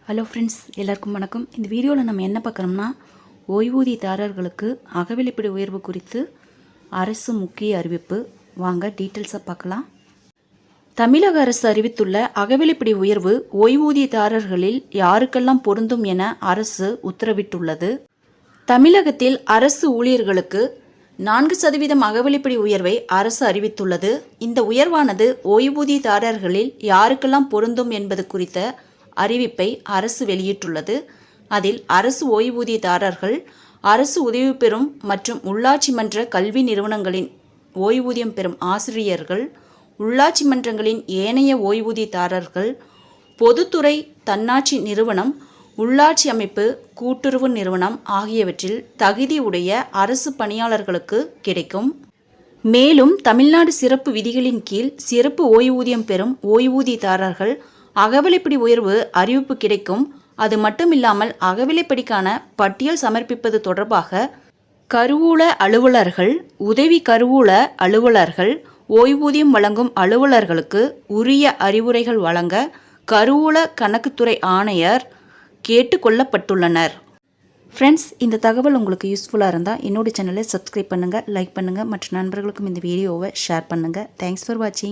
Hello friends, எல்லாருக்கும் வணக்கம். இந்த வீடியோவில் நம்ம என்ன பார்க்குறோம்னா, ஓய்வூதியதாரர்களுக்கு அகவிலைப்படி உயர்வு குறித்து அரசு முக்கிய அறிவிப்பு. வாங்க டீட்டெயில்ஸாக பார்க்கலாம். தமிழக அரசு அறிவித்துள்ள அகவிலைப்படி உயர்வு ஓய்வூதியதாரர்களில் யாருக்கெல்லாம் பொருந்தும் என அரசு உத்தரவிட்டுள்ளது. தமிழகத்தில் அரசு ஊழியர்களுக்கு 4% அகவிலைப்படி உயர்வை அரசு அறிவித்துள்ளது. இந்த உயர்வானது ஓய்வூதியதாரர்களில் யாருக்கெல்லாம் பொருந்தும் என்பது குறித்த அறிவிப்பை அரசு வெளியிட்டுள்ளது. அதில் அரசு ஓய்வூதியதாரர்கள், அரசு உதவி பெறும் மற்றும் உள்ளாட்சி மன்ற கல்வி நிறுவனங்களின் ஓய்வூதியம் பெறும் ஆசிரியர்கள், உள்ளாட்சி மன்றங்களின் ஏனைய ஓய்வூதியதாரர்கள், பொதுத்துறை தன்னாட்சி நிறுவனம், உள்ளாட்சி அமைப்பு, கூட்டுறவு நிறுவனம் ஆகியவற்றில் தகுதி உடைய அரசு பணியாளர்களுக்கு கிடைக்கும். மேலும் தமிழ்நாடு சிறப்பு விதிகளின் கீழ் சிறப்பு ஓய்வூதியம் பெறும் ஓய்வூதியதாரர்கள் அகவிலைப்படி உயர்வு அறிவிப்பு கிடைக்கும். அது மட்டுமில்லாமல் அகவிலைப்படிக்கான பட்டியல் சமர்ப்பிப்பது தொடர்பாக கருவூல அலுவலர்கள், உதவி கருவூல அலுவலர்கள், ஓய்வூதியம் வழங்கும் அலுவலர்களுக்கு உரிய அறிவுரைகள் வழங்க கருவூல கணக்குத்துறை ஆணையர் கேட்டுக்கொள்ளப்பட்டுள்ளனர். ஃப்ரெண்ட்ஸ், இந்த தகவல் உங்களுக்கு யூஸ்ஃபுல்லாக இருந்தால் என்னோட சேனலை சப்ஸ்கிரைப் பண்ணுங்கள், லைக் பண்ணுங்கள், மற்ற நண்பர்களுக்கும் இந்த வீடியோவை ஷேர் பண்ணுங்கள். தேங்க்ஸ் ஃபார் வாட்சிங்.